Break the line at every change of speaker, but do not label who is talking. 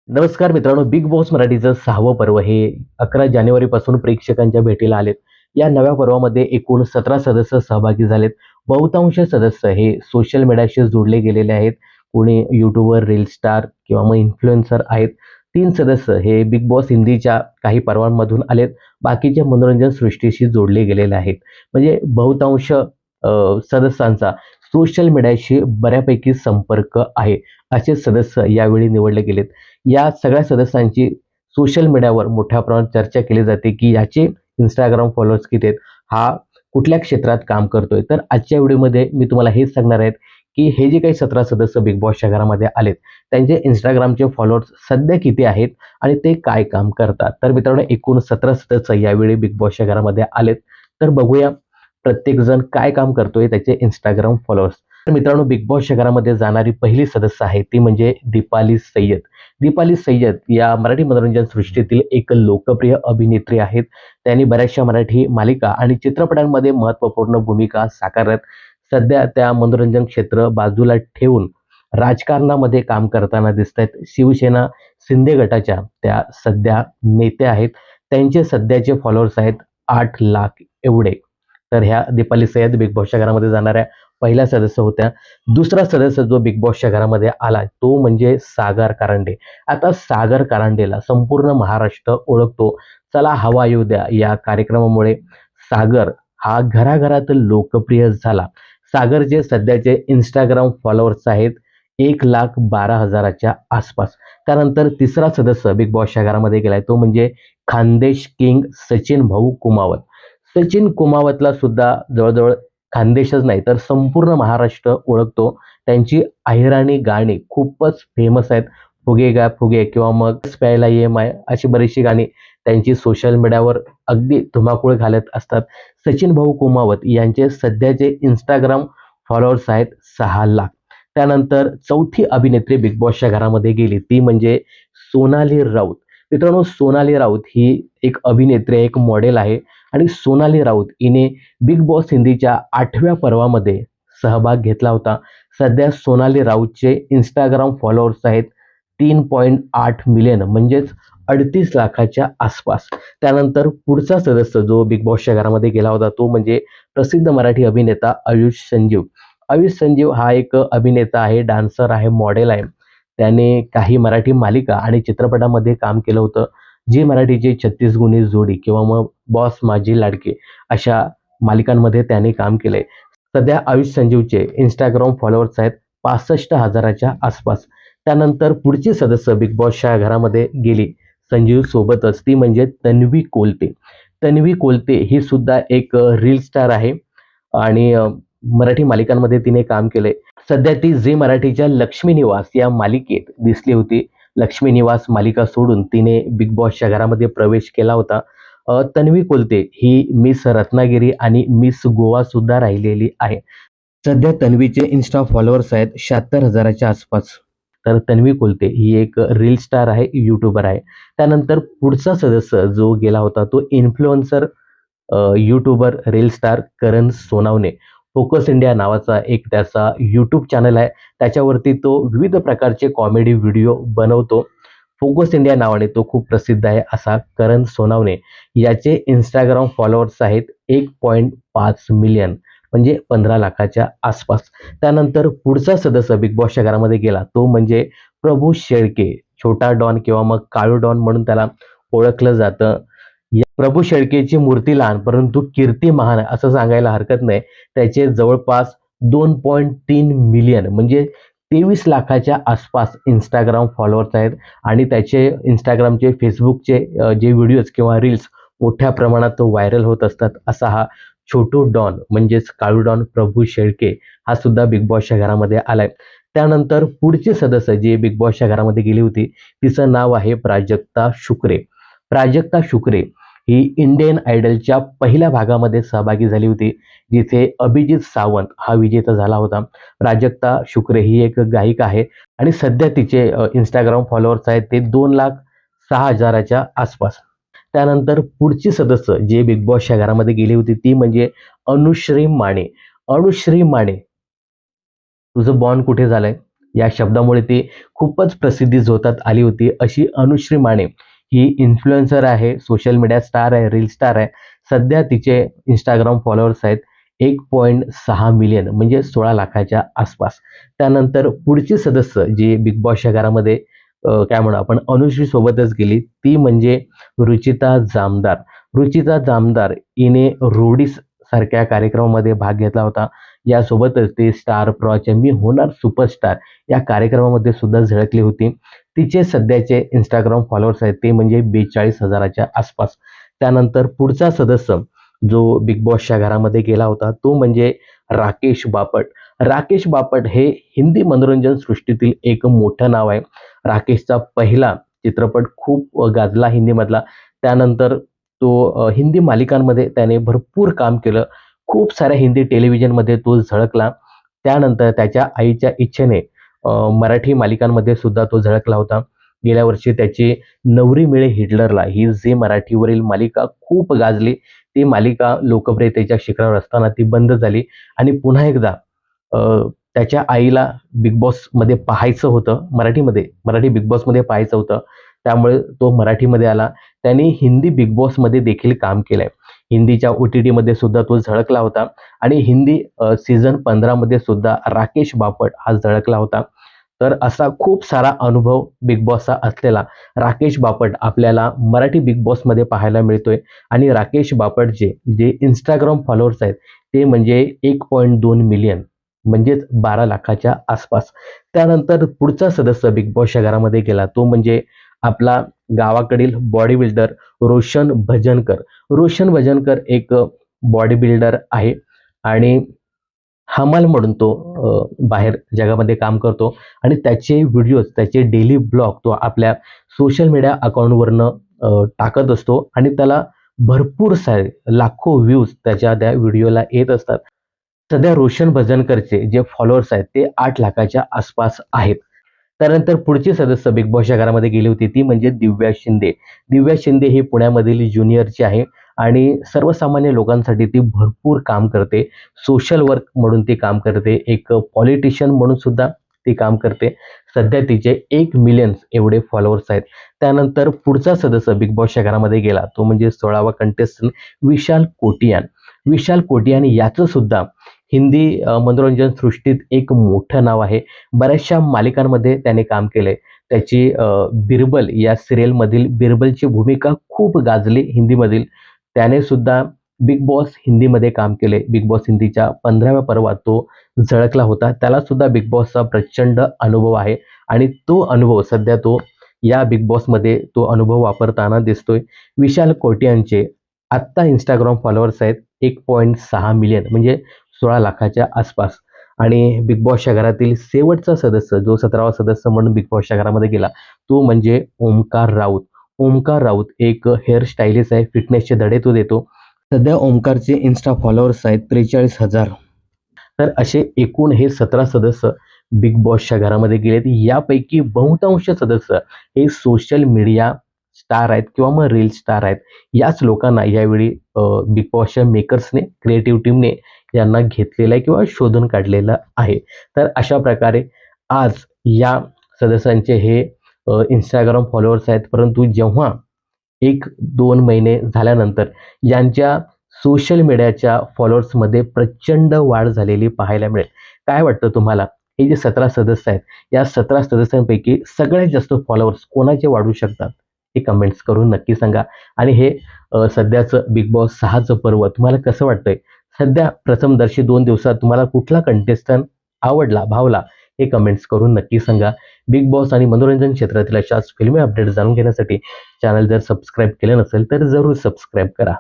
नमस्कार मित्रांनो, big boss मराठीचं 6वं पर्व हे 11 जानेवारीपासून प्रेक्षकांच्या भेटीला आलेत. या नव्या पर्वामध्ये एकूण 17 सदस्य सहभागी झालेत. बहुतांश सदस्य हे सोशल मीडियाशी जोडले गेलेले आहेत. कोणी यूट्यूबर, रील स्टार किंवा मग इन्फ्लुएन्सर आहेत. 3 सदस्य हे बिग बॉस हिंदीच्या काही पर्वांमधून आलेत. बाकीचे मनोरंजन सृष्टीशी जोडले गेलेले आहेत. म्हणजे बहुतांश सदस्यांचा सोशल मीडियाशी बऱ्यापैकी संपर्क आहे. असे सदस्य यावेळी निवडले गेलेत. या सगळ्या सदस्यांची सोशल मीडियावर मोठ्या प्रमाणात चर्चा केली जाते, की याचे Instagram फॉलोअर्स किती आहेत? हा कुठल्या क्षेत्रात काम करतोय? तर आजच्या व्हिडिओमध्ये मी तुम्हाला हेच सांगणार आहे, की हे जे काही 17 सदस्य बिग बॉसच्या घरामध्ये आलेत, त्यांचे Instagramचे फॉलोअर्स सध्या किती आहेत आणि ते काय काम करतात? तर मित्रांनो, एकूण 17 सदस्य यावेळी बिग बॉसच्या घरामध्ये आलेत. तर बघूया प्रत्येकजण काय काम करतोय त्याचे Instagram फॉलोअर्स. तर मित्रांनो, बिग बॉसच्या घरामध्ये जाणारी पहिली सदस्य आहे ती म्हणजे दीपाली सय्यद. दीपाली सय्यद या मराठी मनोरंजन सृष्टीतील एक लोकप्रिय अभिनेत्री आहेत. त्यांनी बऱ्याचशा मराठी मालिका आणि चित्रपटांमध्ये महत्त्वपूर्ण भूमिका साकारल्यात. सध्या त्या मनोरंजन क्षेत्र बाजूला ठेवून राजकारणामध्ये काम करताना दिसतायत. शिवसेना शिंदे गटाच्या त्या सध्या नेत्या आहेत. त्यांचे सध्याचे फॉलोअर्स आहेत 8 लाख एवढे. तर ह्या दीपाली सय्यद बिग बॉसच्या घरामध्ये जाणाऱ्या पहिल्या सदस्य होत्या. दुसरा सदस्य जो बिग बॉसच्या घरामध्ये आला तो म्हणजे सागर कारंडे. आता सागर कारंडेला संपूर्ण महाराष्ट्र ओळखतो. चला हवा येऊ द्या या कार्यक्रमामुळे सागर हा घराघरात लोकप्रिय झाला. सागरचे सध्याचे Instagram फॉलोअर्स आहेत 1,12,000च्या आसपास. त्यानंतर तिसरा सदस्य बिग बॉसच्या घरामध्ये गेलाय तो म्हणजे खानदेश किंग सचिन भाऊ कुमावत. सचिन कुमावतला सुद्धा जवळजवळ खानदेशच नाही तर संपूर्ण महाराष्ट्र ओळखतो. त्यांची अहिराणी गाणी खूपच फेमस आहेत. फुगे गा फुगे किंवा मग प्यायला ये माय अशी बरीचशी गाणी त्यांची सोशल मीडियावर अगदी धुमाकूळ घालत असतात. सचिन भाऊ कुमावत यांचे सध्याचे Instagram फॉलोअर्स आहेत 6 लाख. त्यानंतर चौथी अभिनेत्री बिग बॉसच्या घरामध्ये गेली ती म्हणजे सोनाली राऊत. मित्रांनो, सोनाली राऊत ही एक अभिनेत्री आहे, एक मॉडेल आहे आणि सोनाली राऊत हिने बिग बॉस हिंदीच्या 8व्या पर्वामध्ये सहभाग घेतला होता. सध्या सोनाली राऊतचे Instagram फॉलोअर्स आहेत 3.8 मिलियन म्हणजेच 38 लाखाच्या आसपास. त्यानंतर पुढचा सदस्य जो बिग बॉसच्या घरामध्ये गेला होता तो म्हणजे प्रसिद्ध मराठी अभिनेता आयुष संजीव. आयुष संजीव हा एक अभिनेता आहे, डान्सर आहे, मॉडेल आहे. त्याने काही मराठी मालिका आणि चित्रपटामध्ये काम केलं होतं. झी मराठीची 36 गुणी जोडी किंवा मग बॉस माझी लाडकी अशा मालिकांमध्ये त्याने काम केलंय. सध्या आयुष संजीवचे Instagram फॉलोअर्स आहेत 65,000च्या आसपास. त्यानंतर पुढची सदस्य बिग बॉसच्या घरामध्ये गेली संजीव सोबतच ती म्हणजे तन्वी कोलते. तन्वी कोलते ही सुद्धा एक रील स्टार आहे आणि मराठी मालिकांमध्ये तिने काम केलंय. सध्या ती झी मराठीच्या लक्ष्मी निवास या मालिकेत दिसली होती. लक्ष्मी निवास मालिका सोडून तिने बिग बॉसच्या घरामध्ये प्रवेश केला होता. तन्वी कोलते ही मिस रत्नागिरी आणि मिस गोवा सुद्धा राहिलेली आहे. सध्या तन्वीचे इन्स्टा फॉलोअर्स आहेत 76,000च्या आसपास. तर तन्वी कोलते ही एक रील स्टार आहे, यूट्यूबर आहे. त्यानंतर पुढचा सदस्य जो गेला होता तो इन्फ्लुएन्सर यूट्यूबर, रील स्टार करण सोनावणे. फोकस इंडिया नावाचा एक त्याचा यूट्यूब चॅनल आहे. त्याच्यावरती तो विविध प्रकारचे कॉमेडी व्हिडिओ बनवतो. फोकस इंडिया नावाने तो खूप प्रसिद्ध आहे असा करण सोनावणे. याचे Instagram फॉलोअर्स आहेत 1.5 मिलियन म्हणजे 15 लाखाच्या आसपास. त्यानंतर पुढचा सदस्य बिग बॉसच्या घरामध्ये गेला तो म्हणजे प्रभू शेळके. छोटा डॉन किंवा मग काळू डॉन म्हणून त्याला ओळखलं जातं. या प्रभू शेळकेची मूर्ती लहान परंतु कीर्ती महान असं सांगायला हरकत नाही. त्याचे जवळपास 2.3 मिलियन म्हणजे 23 लाखाच्या आसपास Instagram फॉलोअर्स आहेत आणि त्याचे Instagramचे, Facebookचे जे व्हिडिओज किंवा रील्स मोठ्या प्रमाणात व्हायरल होत असतात. असा हा छोटू डॉन म्हणजेच काळू डॉन प्रभू शेळके हा सुद्धा बिग बॉसच्या घरामध्ये आलाय. त्यानंतर पुढचे सदस्य जे बिग बॉसच्या घरामध्ये गेली होती तिचं नाव आहे प्राजक्ता शुक्रे. प्राजक्ता शुक्रे ही इंडियन आयडलच्या पहिल्या भागामध्ये सहभागी झाली होती जिथे अभिजित सावंत हा विजेता झाला होता. प्राजक्ता शुक्रे ही एक गायिका आहे आणि सध्या तिचे Instagram फॉलोअर्स आहेत ते 2,06,000च्या आसपास. त्यानंतर पुढची सदस्य जे बिग बॉसच्या घरामध्ये गेली होती ती म्हणजे अनुश्री माने. अनुश्री माने तुझं बॉन्ड कुठे झालंय या शब्दामुळे ती खूपच प्रसिद्धी झोतात आली होती. अशी अनुश्री माने ही इन्फ्लुएन्सर आहे, सोशल मीडिया स्टार आहे, रील स्टार आहे. सध्या तिचे Instagram फॉलोअर्स आहेत 1.6 मिलियन म्हणजे 16 लाखाच्या आसपास. त्यानंतर पुढची सदस्य जी बिग बॉसच्या घरामध्ये काय म्हणू आपण अनुश्री सोबतच गेली ती म्हणजे रुचिता जामदार. रुचिता जामदार हिने रोडीज सारख्या कार्यक्रमामध्ये भाग घेतला होता. यासोबतच ते स्टार प्रवाहच्या मी होणार सुपरस्टार या कार्यक्रमामध्ये सुद्धा झळकली होती. तिचे सध्याचे Instagram फॉलोअर्स आहेत ते म्हणजे 42,000च्या आसपास. त्यानंतर पुढचा सदस्य जो बिग बॉसच्या घरामध्ये गेला होता तो म्हणजे राकेश बापट. राकेश बापट हे हिंदी मनोरंजन सृष्टीतील एक मोठं नाव आहे. राकेशचा पहिला चित्रपट खूप गाजला हिंदीमधला. त्यानंतर तो हिंदी मालिकांमध्ये त्याने भरपूर काम केलं. खूप साऱ्या हिंदी टेलिव्हिजनमध्ये तो झळकला. त्यानंतर त्याच्या आईच्या इच्छेने मराठी मालिकांमध्ये सुद्धा तो झळकला होता. गेल्या वर्षी त्याची नवरी मिळे हिटलरला ही झी मराठीवरील मालिका खूप गाजली. ती मालिका लोकप्रियतेच्या शिखरावर असताना ती बंद झाली आणि पुन्हा एकदा अ, त्याच्या आईला बिग बॉसमध्ये पाहायचं होतं मराठी बिग बॉसमध्ये पाहायचं होतं. त्यामुळे तो मराठीमध्ये आला. त्याने हिंदी बिग बॉसमध्ये देखील काम केलंय. हिंदीच्या OTTमध्ये सुद्धा तो झळकला होता आणि हिंदी सीझन 15 मध्ये सुद्धा राकेश बापट हा झळकला होता. तर असा खूप सारा अनुभव बिग बॉसचा असलेला राकेश बापट आपल्याला मराठी बिग बॉसमध्ये पाहायला मिळतोय आणि राकेश बापटचे जे Instagram फॉलोअर्स आहेत ते म्हणजे 1.2 मिलियन म्हणजेच 12 लाखाच्या आसपास. त्यानंतर पुढचा सदस्य बिग बॉसच्या घरामध्ये गेला तो म्हणजे आपला गावाकडील बॉडी बिल्डर रोशन भजनकर. रोशन भजनकर एक बॉडी बिल्डर आहे आणि हमाल म्हणून तो बाहेर जगामध्ये काम करतो आणि त्याचे व्हिडिओज, त्याचे डेली ब्लॉग तो आपल्या सोशल मीडिया अकाउंटवरनं टाकत असतो आणि त्याला भरपूर सारे लाखो व्ह्यूज त्याच्या त्या व्हिडिओला येत असतात. सध्या रोशन भजनकरचे जे फॉलोअर्स आहेत ते 8 लाखाच्या आसपास आहेत. त्यानंतर पुढची सदस्य बिग बॉसच्या घरामध्ये गेली होती ती म्हणजे दिव्या शिंदे. दिव्या शिंदे ही पुण्यामधील ज्युनियरची आहे आणि सर्वसामान्य लोकांसाठी ती भरपूर काम करते. सोशल वर्क म्हणून ती काम करते. एक पॉलिटिशियन म्हणून सुद्धा ती काम करते. सध्या तिचे 1 मिलियन एवढे फॉलोअर्स आहेत. त्यानंतर पुढचा सदस्य बिग बॉसच्या घरामध्ये गेला तो म्हणजे 16वा कंटेस्टंट विशाल कोटियान. विशाल कोटियान याचं सुद्धा हिंदी मनोरंजन सृष्टीत एक मोठं नाव आहे. बऱ्याचशा मालिकांमध्ये त्याने काम केलंय. त्याची बिरबल या सिरियलमधील बिरबलची भूमिका खूप गाजली हिंदीमधील. त्याने सुद्धा बिग बॉस हिंदीमध्ये काम केले. बिग बॉस हिंदीच्या 15व्या पर्वात तो झळकला होता. त्याला सुद्धा बिग बॉसचा प्रचंड अनुभव आहे आणि तो अनुभव सध्या तो या बिग बॉसमध्ये तो अनुभव वापरताना दिसतोय. विशाल कोटियांचे आत्ता Instagram फॉलोअर्स आहेत 1.6 मिलियन म्हणजे 16 लाखाच्या आसपास आणि बिग बॉसच्या घरातील शेवटचा सदस्य जो 17वा सदस्य म्हणून बिग बॉसच्या घरामध्ये गेला तो म्हणजे ओमकार राऊत. ओमकार राऊत एक हेअर स्टायलिस्ट आहे. फिटनेसचे धडे तो देतो. सध्या ओमकारचे इन्स्टा फॉलोअर्स आहेत 43,000. तर असे एकूण हे 17 सदस्य बिग बॉसच्या घरामध्ये गेलेत. यापैकी बहुतांश सदस्य हे सोशल मीडिया स्टार आहेत किंवा मग रील स्टार आहेत. याच लोकांना यावेळी बिग बॉसच्या मेकर्सने, क्रिएटिव्ह टीमने यांना घेतलेलं आहे किंवा शोधून काढलेलं आहे. तर अशा प्रकारे आज या सदस्यांचे हे Instagram फॉलोअर्स आहेत. परंतु जेव्हा 1-2 महिने झाल्यानंतर यांच्या सोशल मीडियाच्या फॉलोअर्समध्ये प्रचंड वाढ झालेली पाहायला मिळेल. काय वाटतं तुम्हाला? हे जे 17 सदस्य आहेत, या 17 सदस्यांपैकी सगळ्यात जास्त फॉलोअर्स कोणाचे वाढू शकतात? हे कमेंट्स करून नक्की सांगा. आणि हे सध्याचं बिग बॉस 6चं पर्व तुम्हाला कसं वाटतंय? सध्या प्रथमदर्शी 2 दिवसात तुम्हाला कुठला कंटेस्टंट आवडला, भावला? हे कमेंट्स करून नक्की सांगा. बिग बॉस आणि मनोरंजन क्षेत्रातील अशाच फिल्मी अपडेट जाणून घेण्यासाठी चॅनल जर सबस्क्राईब केलं नसेल तर जरूर सबस्क्राईब करा.